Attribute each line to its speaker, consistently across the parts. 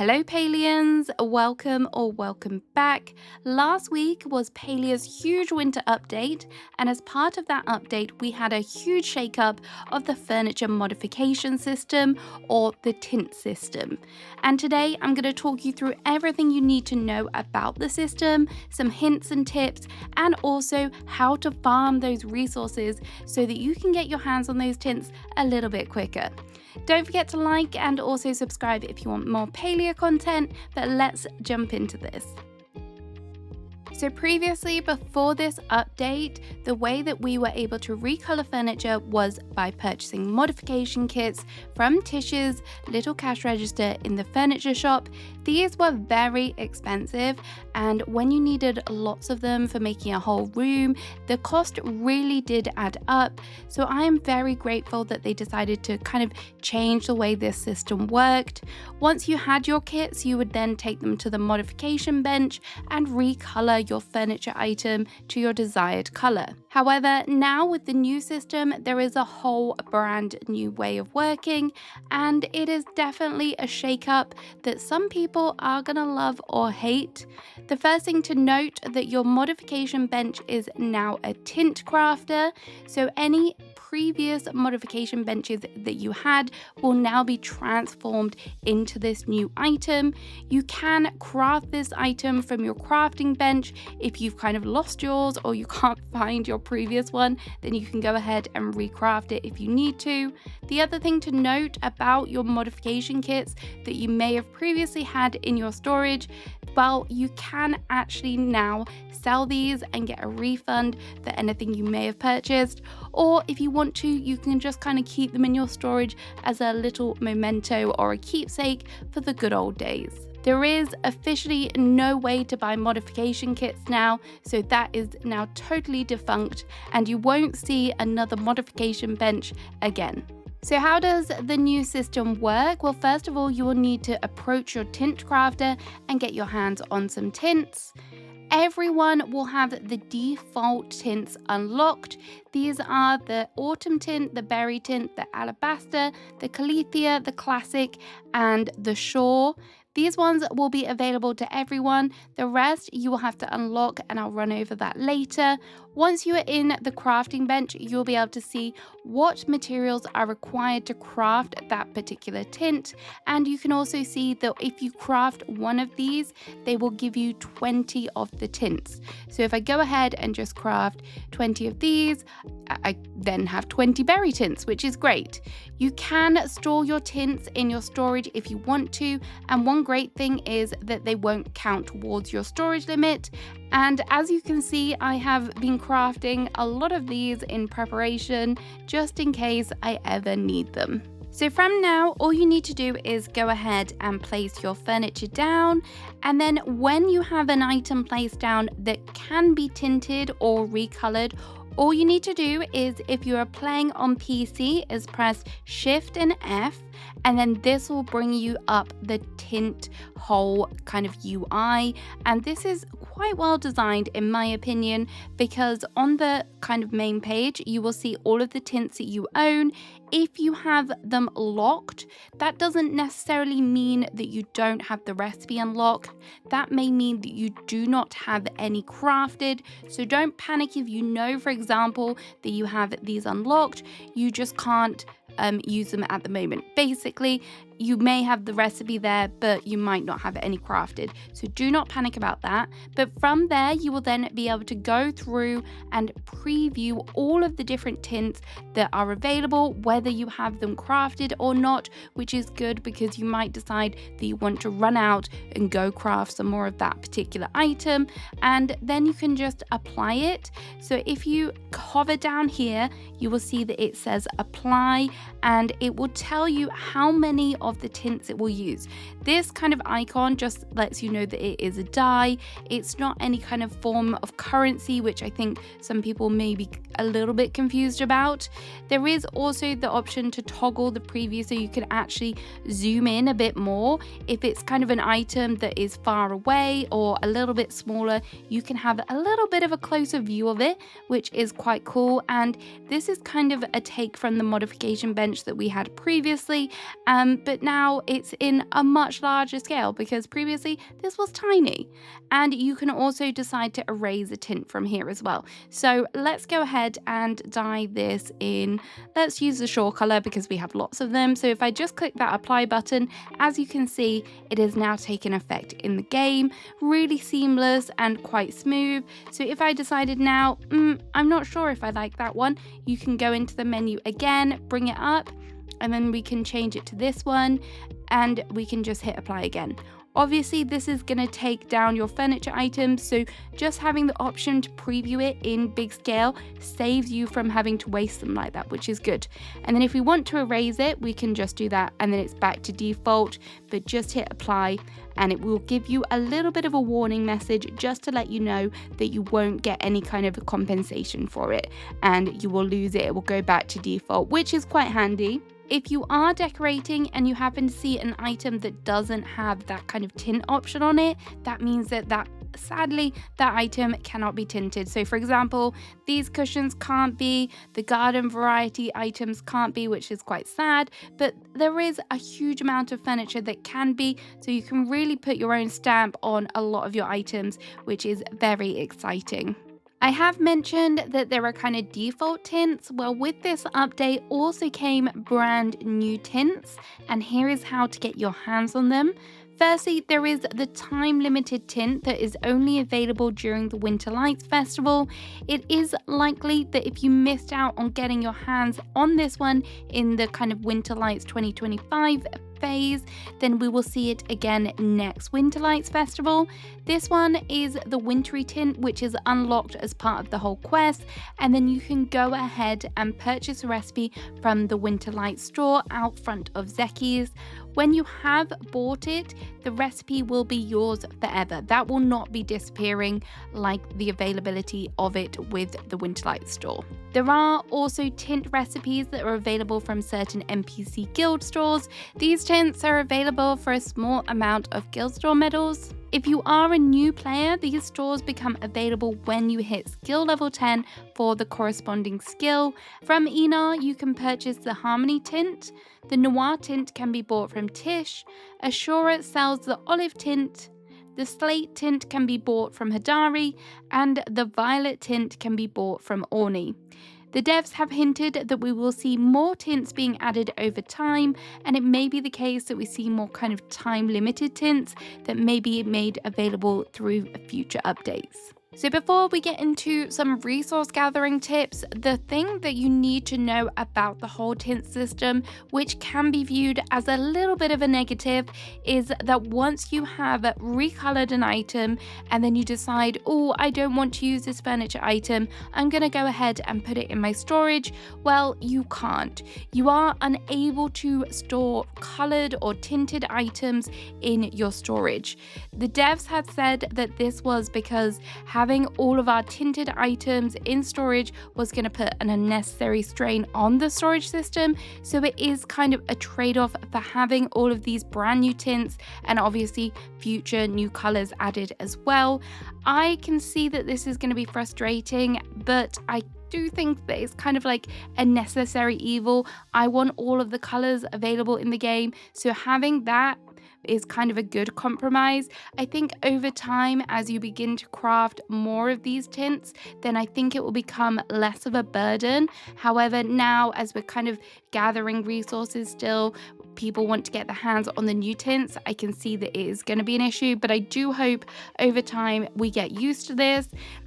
Speaker 1: Hello Palians, welcome back. Last week was Palia's huge winter update, and as part of that update we had a huge shake-up of the furniture modification system, or the tint system. And today I'm going to talk you through everything you need to know about the system, some hints and tips, and also how to farm those resources so that you can get your hands on those tints a little bit quicker. Don't forget to like and also subscribe if you want more Palia content, but let's jump into this. So previously, before this update, the way that we were able to recolor furniture was by purchasing modification kits from Tish's little cash register in the furniture shop. These were very expensive, and when you needed lots of them for making a whole room, the cost really did add up. So I am very grateful that they decided to kind of change the way this system worked. Once you had your kits, you would then take them to the modification bench and recolor your furniture item to your desired color. However, now with the new system, there is a whole brand new way of working, and it is definitely a shake-up that some people are gonna love or hate. The first thing to note that your modification bench is now a tint crafter, so any previous modification benches that you had will now be transformed into this new item. You can craft this item from your crafting bench. If you've kind of lost yours or you can't find your previous one, then you can go ahead and recraft it if you need to. The other thing to note about your modification kits that you may have previously had in your storage, well, you can actually now sell these and get a refund for anything you may have purchased, or if you want to, you can just kind of keep them in your storage as a little memento or a keepsake for the good old days. There is officially no way to buy modification kits now, so that is now totally defunct, and you won't see another modification bench again. So how does the new system work? Well, first of all, you will need to approach your tint crafter and get your hands on some tints. Everyone will have the default tints unlocked. These are the autumn tint, the berry tint, the alabaster, the calithea, the classic, and the shore. These ones will be available to everyone. The rest you will have to unlock, and I'll run over that later. Once you are in the crafting bench, you'll be able to see what materials are required to craft that particular tint. And you can also see that if you craft one of these, they will give you 20 of the tints. So if I go ahead and just craft 20 of these, I then have 20 berry tints, which is great. You can store your tints in your storage if you want to, and one great thing is that they won't count towards your storage limit. And as you can see, I have been crafting a lot of these in preparation just in case I ever need them. So from now, all you need to do is go ahead and place your furniture down, and then when you have an item placed down that can be tinted or recolored, all you need to do is, if you are playing on PC, is press Shift and F, and then this will bring you up the tint whole kind of UI. And this is quite well designed in my opinion, because on the kind of main page you will see all of the tints that you own. If you have them locked, that doesn't necessarily mean that you don't have the recipe unlocked. That may mean that you do not have any crafted. So don't panic if you know, for example, that you have these unlocked. You just can't use them at the moment. Basically, you may have the recipe there, but you might not have any crafted. So do not panic about that. But from there, you will then be able to go through and preview all of the different tints that are available, whether you have them crafted or not, which is good because you might decide that you want to run out and go craft some more of that particular item, and then you can just apply it. So if you hover down here, you will see that it says apply, and it will tell you how many of the tints it will use. This kind of icon just lets you know that it is a die. It's not any kind of form of currency, which I think some people may be a little bit confused about. There is also the option to toggle the preview, so you can actually zoom in a bit more. If it's kind of an item that is far away or a little bit smaller, you can have a little bit of a closer view of it, which is quite cool. And this is kind of a take from the modification bench that we had previously, but now it's in a much much larger scale because previously this was tiny. And you can also decide to erase a tint from here as well. So let's go ahead and dye this in, let's use the shore color because we have lots of them. So if I just click that apply button, as you can see, it has now taken effect in the game. Really seamless and quite smooth. So if I decided now, I'm not sure if I like that one, you can go into the menu again, bring it up, and then we can change it to this one, and we can just hit apply again. Obviously, this is going to take down your furniture items, so just having the option to preview it in big scale saves you from having to waste them like that, which is good. And then if we want to erase it, we can just do that, and then it's back to default, but just hit apply, and it will give you a little bit of a warning message just to let you know that you won't get any kind of compensation for it, and you will lose it. It will go back to default, which is quite handy. If you are decorating and you happen to see an item that doesn't have that kind of tint option on it, that means that sadly that item cannot be tinted. So for example, these cushions can't be, the garden variety items can't be, which is quite sad, but there is a huge amount of furniture that can be, so you can really put your own stamp on a lot of your items, which is very exciting. I have mentioned that there are kind of default tints. Well, with this update also came brand new tints, and here is how to get your hands on them. Firstly, there is the time limited tint that is only available during the Winter Lights Festival. It is likely that if you missed out on getting your hands on this one in the kind of Winter Lights 2025 phase, then we will see it again next Winter Lights Festival. This one is the wintry tint, which is unlocked as part of the whole quest, and then you can go ahead and purchase a recipe from the Winter Lights store out front of Zeki's. When you have bought it, the recipe will be yours forever. That will not be disappearing like the availability of it with the Winter Lights store. There are also tint recipes that are available from certain NPC guild stores. These tints are available for a small amount of guild store medals. If you are a new player, these stores become available when you hit skill level 10 for the corresponding skill. From Enar, you can purchase the Harmony tint. The Noir tint can be bought from Tish. Ashura sells the Olive tint. The Slate tint can be bought from Hadari, and the Violet tint can be bought from Orni. The devs have hinted that we will see more tints being added over time, and it may be the case that we see more kind of time-limited tints that may be made available through future updates. So before we get into some resource gathering tips, the thing that you need to know about the whole tint system, which can be viewed as a little bit of a negative, is that once you have recolored an item and then you decide, oh, I don't want to use this furniture item, I'm going to go ahead and put it in my storage, well, you can't. You are unable to store colored or tinted items in your storage. The devs had said that this was because having all of our tinted items in storage was going to put an unnecessary strain on the storage system, so it is kind of a trade-off for having all of these brand new tints and obviously future new colors added as well. I can see that this is going to be frustrating, but I do think that it's kind of like a necessary evil. I want all of the colors available in the game, so having that is kind of a good compromise. I think over time, as you begin to craft more of these tints, then I think it will become less of a burden. However, now as we're kind of gathering resources still, people want to get their hands on the new tints, I can see that it is going to be an issue, but I do hope over time we get used to this.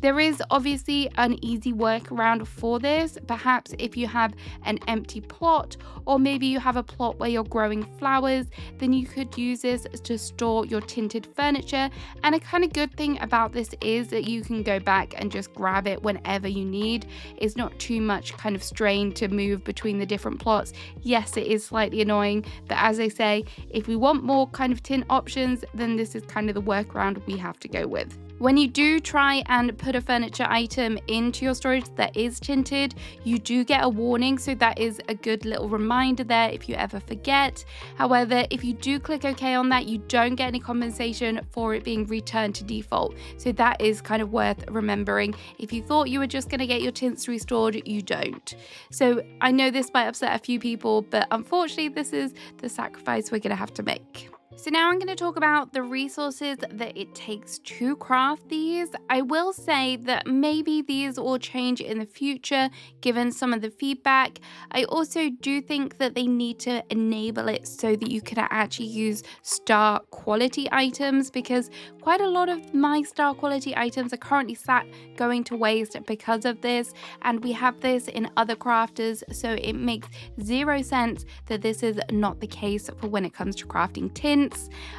Speaker 1: There is obviously an easy workaround for this. Perhaps if you have an empty plot, or maybe you have a plot where you're growing flowers, then you could use this to store your tinted furniture. And a kind of good thing about this is that you can go back and just grab it whenever you need. It's not too much kind of strain to move between the different plots. Yes, it is slightly annoying, but as I say, if we want more kind of tint options, then this is kind of the workaround we have to go with. When you do try and put a furniture item into your storage that is tinted, you do get a warning, so that is a good little reminder there if you ever forget. However, if you do click OK on that, you don't get any compensation for it being returned to default. So that is kind of worth remembering. If you thought you were just going to get your tints restored, you don't. So I know this might upset a few people, but unfortunately this is the sacrifice we're going to have to make. So now I'm going to talk about the resources that it takes to craft these. I will say that maybe these will change in the future given some of the feedback. I also do think that they need to enable it so that you can actually use star quality items, because quite a lot of my star quality items are currently sat going to waste because of this, and we have this in other crafters, so it makes zero sense that this is not the case for when it comes to crafting tints.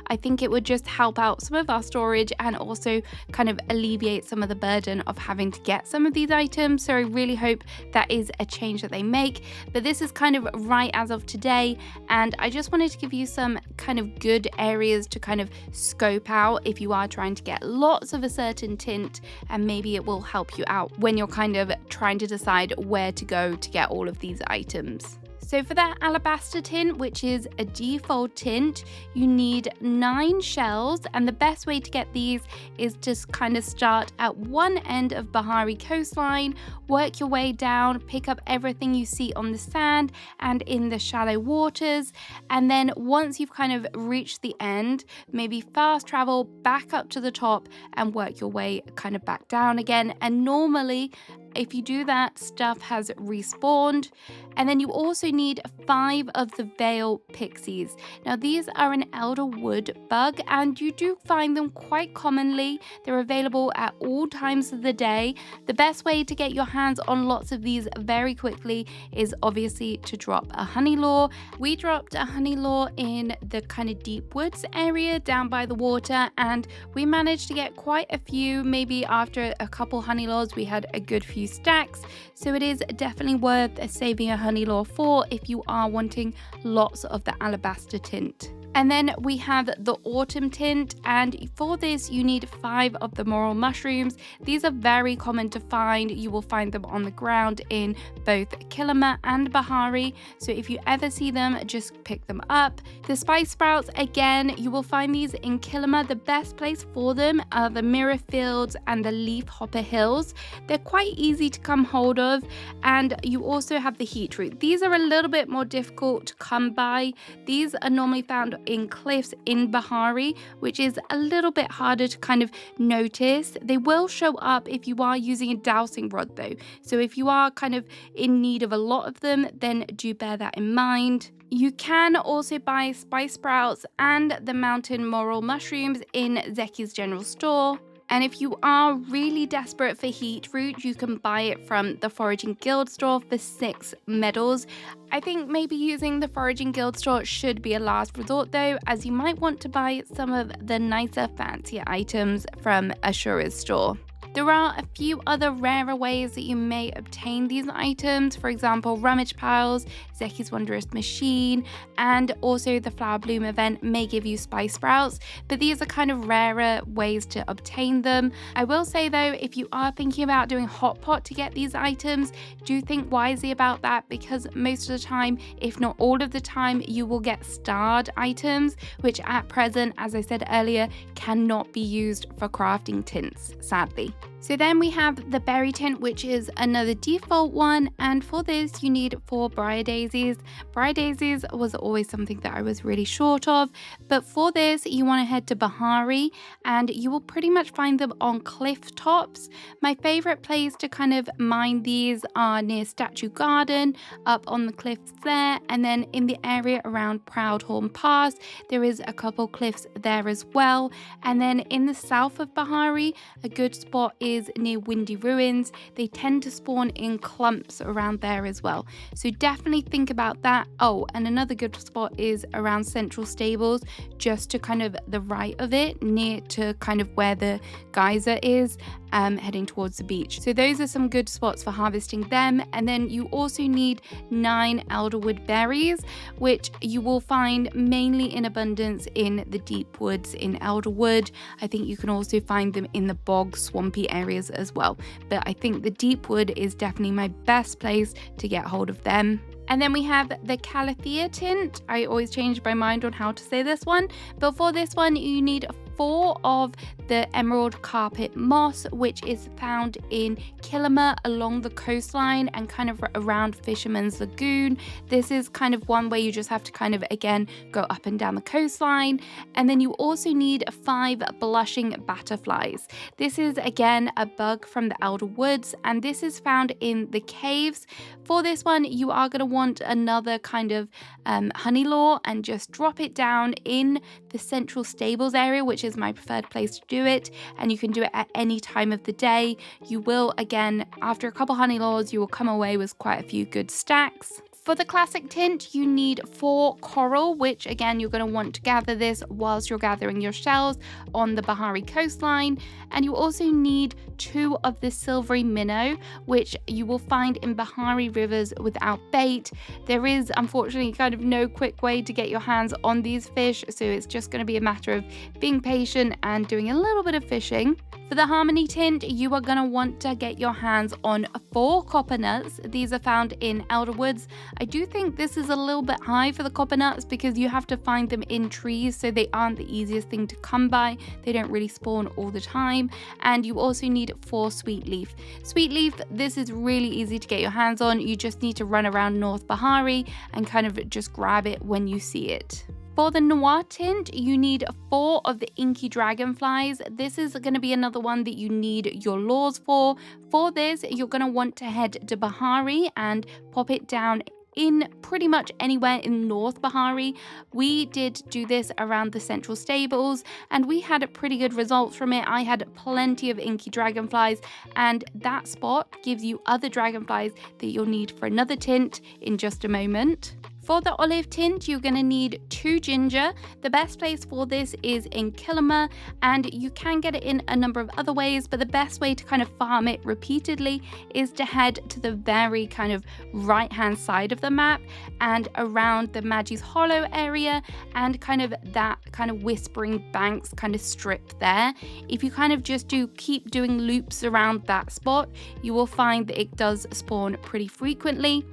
Speaker 1: I think it would just help out some of our storage and also kind of alleviate some of the burden of having to get some of these items. So I really hope that is a change that they make. But this is kind of right as of today, and I just wanted to give you some kind of good areas to kind of scope out if you are trying to get lots of a certain tint, and maybe it will help you out when you're kind of trying to decide where to go to get all of these items. So for that alabaster tint, which is a default tint, you need 9 shells, and the best way to get these is just kind of start at one end of Bahari coastline, work your way down, pick up everything you see on the sand and in the shallow waters, and then once you've kind of reached the end, maybe fast travel back up to the top and work your way kind of back down again. And normally, if you do that, stuff has respawned. And then you also need 5 of the Veil Pixies. Now these are an elder wood bug, and you do find them quite commonly. They're available at all times of the day. The best way to get your hands on lots of these very quickly is obviously to drop a honey lure. We dropped a honey lure in the kind of deep woods area down by the water, and we managed to get quite a few. Maybe after a couple honey lures we had a good few stacks, so it is definitely worth saving a honey lure for if you are wanting lots of the alabaster tint. And then we have the autumn tint, and for this you need 5 of the morel mushrooms. These are very common to find. You will find them on the ground in both Kilima and Bahari, so if you ever see them, just pick them up. The spice sprouts, again, you will find these in Kilima. The best place for them are the mirror fields and the leaf hopper hills. They're quite easy to come hold of, and you also have the heat root. These are a little bit more difficult to come by. These are normally found in cliffs in Bahari, which is a little bit harder to kind of notice. They will show up if you are using a dowsing rod though, so if you are kind of in need of a lot of them, then do bear that in mind. You can also buy spice sprouts and the mountain morel mushrooms in Zeki's general store. And if you are really desperate for heat root, you can buy it from the Foraging Guild store for 6 medals. I think maybe using the Foraging Guild store should be a last resort though, as you might want to buy some of the nicer, fancier items from Ashura's store. There are a few other rarer ways that you may obtain these items, for example rummage piles, Zeki's Wondrous Machine, and also the Flower Bloom event may give you spice sprouts, but these are kind of rarer ways to obtain them. I will say though, if you are thinking about doing hot pot to get these items, do think wisely about that, because most of the time, if not all of the time, you will get starred items, which at present, as I said earlier, cannot be used for crafting tints, sadly. So then we have the berry tint, which is another default one, and for this you need 4 briar daisies. Briar daisies was always something that I was really short of, but for this you want to head to Bahari and you will pretty much find them on cliff tops. My favorite place to kind of mine these are near Statue Garden, up on the cliffs there, and then in the area around Proudhorn Pass there is a couple cliffs there as well. And then in the south of Bahari, a good spot is near Windy Ruins. They tend to spawn in clumps around there as well, so definitely think about that. Oh, and another good spot is around Central Stables, just to kind of the right of it, near to kind of where the geyser is, heading towards the beach. So those are some good spots for harvesting them. And then you also need 9 elderwood berries, which you will find mainly in abundance in the deep woods in Elderwood. I think you can also find them in the bog swampy areas as well, but I think the deep wood is definitely my best place to get hold of them. And then we have the Calathea tint. I always change my mind on how to say this one, but for this one you need 4 of the emerald carpet moss, which is found in Kilima along the coastline and kind of around Fisherman's Lagoon. This is kind of one where you just have to kind of, again, go up and down the coastline. And then you also need 5 blushing butterflies. This is, again, a bug from the Elder Woods, and this is found in the caves. For this one, you are going to want another kind of honey lure and just drop it down in the central stables area, which is my preferred place to do it, and you can do it at any time of the day. You will, again, after a couple honey lures, you will come away with quite a few good stacks. For the classic tint, you need 4 coral, which again, you're going to want to gather this whilst you're gathering your shells on the Bahari coastline. And you also need 2 of the silvery minnow, which you will find in Bahari rivers without bait. There is unfortunately kind of no quick way to get your hands on these fish, so it's just going to be a matter of being patient and doing a little bit of fishing. For the Harmony tint, you are going to want to get your hands on 4 copper nuts. These are found in Elder Woods. I do think this is a little bit high for the copper nuts because you have to find them in trees, so they aren't the easiest thing to come by. They don't really spawn all the time. And you also need 4 sweet leaf. Sweet leaf, this is really easy to get your hands on. You just need to run around North Bahari and kind of just grab it when you see it. For the Noir tint, you need 4 of the inky dragonflies. This is going to be another one that you need your lures for. For this, you're going to want to head to Bahari and pop it down in pretty much anywhere in North Bahari. We did do this around the central stables and we had pretty good results from it. I had plenty of inky dragonflies, and that spot gives you other dragonflies that you'll need for another tint in just a moment. For the olive tint, you're going to need 2 ginger. The best place for this is in Kilima, and you can get it in a number of other ways, but the best way to kind of farm it repeatedly is to head to the very kind of right hand side of the map and around the Magi's Hollow area and kind of that kind of Whispering Banks kind of strip there. If you kind of just keep doing loops around that spot, you will find that it does spawn pretty frequently.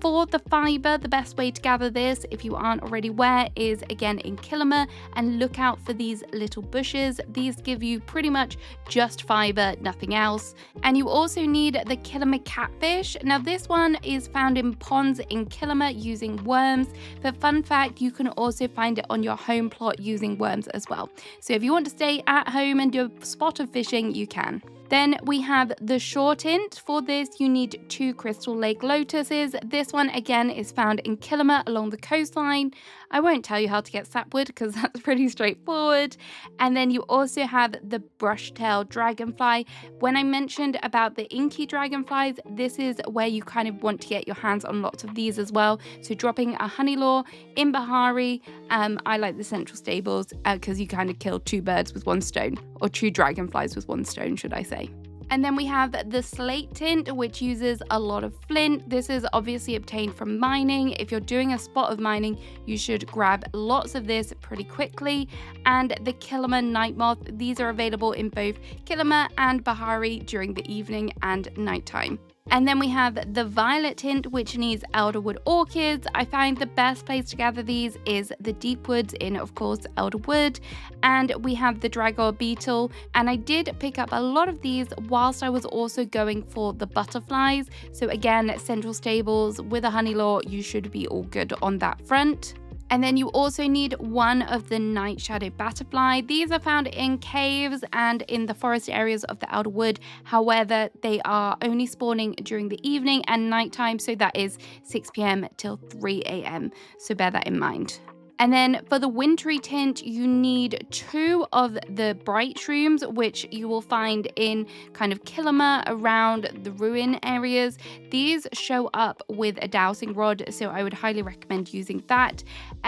Speaker 1: For the fibre, the best way to gather this, if you aren't already aware, is again in Kilima, and look out for these little bushes. These give you pretty much just fibre, nothing else. And you also need the Kilima catfish. Now this one is found in ponds in Kilima using worms, but fun fact, you can also find it on your home plot using worms as well. So if you want to stay at home and do a spot of fishing, you can. Then we have the shore tint. For this, you need 2 crystal lake lotuses. This one, again, is found in Kilima along the coastline. I won't tell you how to get sapwood because that's pretty straightforward. And then you also have the brush-tailed dragonfly. When I mentioned about the inky dragonflies, this is where you kind of want to get your hands on lots of these as well. So dropping a honey lure in Bahari, I like the central stables because you kind of kill 2 birds with 1 stone, or 2 dragonflies with 1 stone, should I say. And then we have the slate tint, which uses a lot of flint. This is obviously obtained from mining. If you're doing a spot of mining, you should grab lots of this pretty quickly. And the Kilima night moth, these are available in both Kilima and Bahari during the evening and nighttime. And then we have the violet tint, which needs elderwood orchids. I find the best place to gather these is the deep woods in, of course, elderwood. And we have the dragor beetle. And I did pick up a lot of these whilst I was also going for the butterflies. So again, central stables with a honey lure, you should be all good on that front. And then you also need 1 of the night shadow butterfly. These are found in caves and in the forest areas of the outer wood. However, they are only spawning during the evening and nighttime, so that is 6 p.m. till 3 a.m. So bear that in mind. And then for the wintry tint, you need 2 of the bright shrooms, which you will find in kind of Kilima around the ruin areas. These show up with a dowsing rod, so I would highly recommend using that.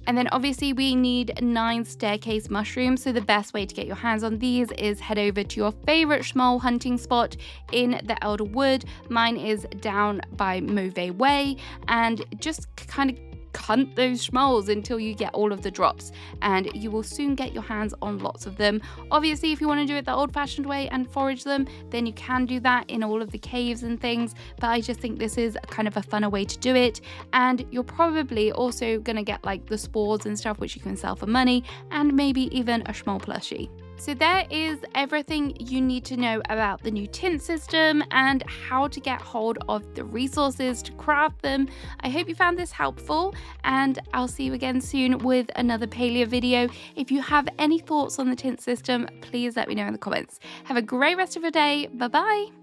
Speaker 1: And then obviously we need 9 staircase mushrooms. So the best way to get your hands on these is head over to your favorite schmoll hunting spot in the Elder Wood. Mine is down by Mauve Way, and just kind of hunt those schmolls until you get all of the drops, and you will soon get your hands on lots of them. Obviously, if you want to do it the old-fashioned way and forage them, then you can do that in all of the caves and things, but I just think this is kind of a funner way to do it. And you're probably also gonna get like the spores and stuff, which you can sell for money, and maybe even a schmoll plushie. So there is everything you need to know about the new tint system and how to get hold of the resources to craft them. I hope you found this helpful, and I'll see you again soon with another Palia video. If you have any thoughts on the tint system, please let me know in the comments. Have a great rest of your day. Bye bye.